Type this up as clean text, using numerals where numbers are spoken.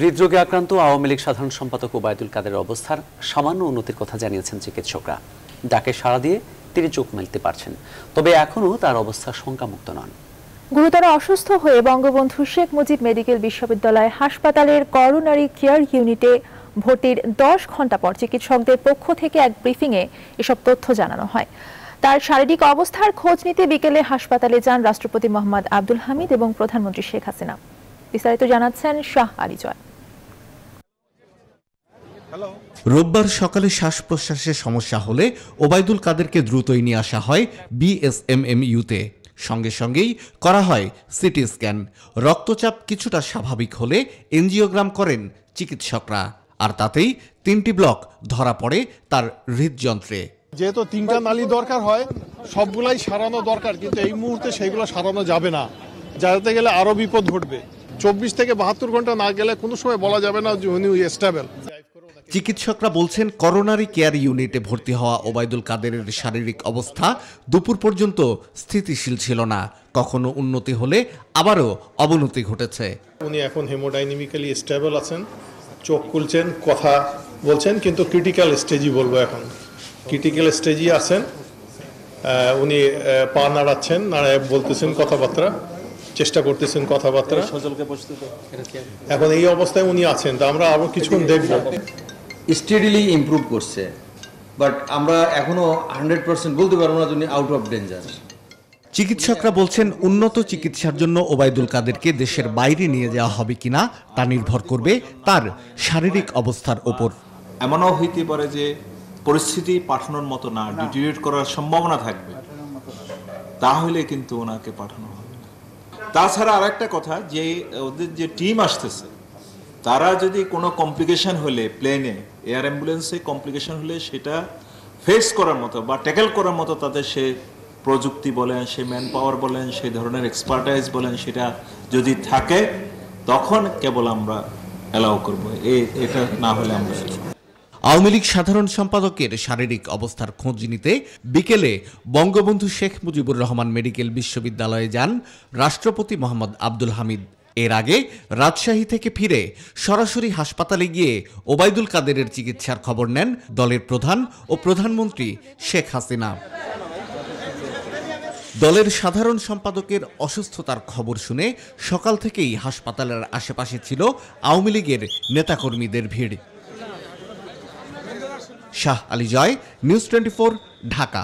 হৃদরোগে আক্রান্ত আওয়ামী লীগ সাধারণ সম্পাদক ওবায়দুল কাদেরের অবস্থার সামান্য উন্নতির কথা জানিয়েছেন চিকিৎসকরা। ডাকে সাড়া দিয়ে তিনি চোখ মেলতে পারছেন, তবে এখনও তার অবস্থা শঙ্কামুক্ত নন। গুরুতর অসুস্থ হয়ে বঙ্গবন্ধু শেখ মুজিব মেডিকেল বিশ্ববিদ্যালয় হাসপাতালের করোনারি কেয়ার ইউনিটে ভর্তির 10 ঘণ্টা পর চিকিৎসকদের পক্ষ থেকে এক ব্রিফিংয়ে এসব তথ্য জানানো হয়। তার শারীরিক অবস্থার খোঁজ নিতে বিকেলে হাসপাতালে যান রাষ্ট্রপতি মোহাম্মদ আব্দুল হামিদ এবং প্রধানমন্ত্রী শেখ হাসিনা। বিস্তারিত জানাচ্ছেন শাহ আলী জয়। রোববার সকালে শ্বাস প্রশ্বাসের সমস্যা হলে ওবায়দুল কাদেরকে দ্রুতই নিয়ে আসা হয় বিএসএমএমইউতে। সঙ্গে সঙ্গেই করা হয় সিটি স্ক্যান। রক্তচাপ কিছুটা স্বাভাবিক হলে এনজিওগ্রাম করেন চিকিৎসকরা, আর তাতেই 3টি ব্লক ধরা পড়ে তার হৃদযন্ত্রে। যেহেতু 3টা নালী দরকার হয়, সবগুলাই সারানো দরকার, কিন্তু এই মুহূর্তে সেগুলো সারানো যাবে না। যাতে গেলে আরো বিপদ ঘটবে। 24 থেকে 72 ঘন্টা না গেলে কোনো সময় বলা যাবে না যে উনি স্টেবল। চিকিৎসকরা বলছেন, করোনারি কেয়ার ইউনিটে ভর্তি হওয়া ওবায়দুল কাদেরের শারীরিক অবস্থা দুপুর পর্যন্ত স্থিতিশীল ছিল না। কখনো উন্নতি হলে আবারও অবনতি ঘটেছে। উনি এখন হেমোডাইনামিক্যালি স্টেবল আছেন, চোখ খুলছেন, কথা বলছেন, কিন্তু ক্রিটিক্যাল স্টেজই বলবো। এখন ক্রিটিক্যাল স্টেজই আছেন। উনি পা নাড়াচ্ছেন, নাড়ায় বলতেছেন কথাবার্তা, চেষ্টা করতেছেন কথাবার্তা। এখন এই অবস্থায় উনি আছেন, তা আমরা আরো কিছুক্ষণ দেখব। স্টেডিলি ইমপ্রুভ করছে, বাট আমরা এখনো 100% বলতে পারবো না তিনি আউট অফ ডেঞ্জার। চিকিৎসকরা বলছেন, উন্নত চিকিৎসার জন্য ওবায়দুল কাদেরকে দেশের বাইরে নিয়ে যাওয়া হবে কিনা তা নির্ভর করবে তার শারীরিক অবস্থার ওপর। এমনও হইতে পারে যে পরিস্থিতি পাঠানোর মতো না, ডিটেরিয়েট করার সম্ভাবনা থাকবে, তাহলে কিন্তু ওনাকে পাঠানো হবে। তাছাড়া আরেকটা কথা, যে ওদের যে টিম আসতেছে, তারা যদি কোনো কমপ্লিকেশন হলে প্লেনে, এয়ার অ্যাম্বুলেন্সে কমপ্লিকেশন হলে সেটা ফেস করার মতো বা ট্যাকেল করার মতো তাদের সে প্রযুক্তি বলেন, সে ম্যান পাওয়ার বলেন, সেই ধরনের এক্সপার্টাইজ বলেন, সেটা যদি থাকে তখন কেবল আমরা অ্যালাউ করবো। এটা না হলে আমরা। আওয়ামী লীগ সাধারণ সম্পাদকের শারীরিক অবস্থার খোঁজ নিতে বিকেলে বঙ্গবন্ধু শেখ মুজিবুর রহমান মেডিকেল বিশ্ববিদ্যালয়ে যান রাষ্ট্রপতি মোহাম্মদ আব্দুল হামিদ। এর আগে রাজশাহী থেকে ফিরে সরাসরি হাসপাতালে গিয়ে ওবায়দুল কাদেরের চিকিৎসার খবর নেন দলের প্রধান ও প্রধানমন্ত্রী শেখ হাসিনা। দলের সাধারণ সম্পাদকের অসুস্থতার খবর শুনে সকাল থেকেই হাসপাতালের আশেপাশে ছিল আওয়ামী লীগের নেতাকর্মীদের ভিড়। শাহ আলী জয়, নিউজ 24, ঢাকা।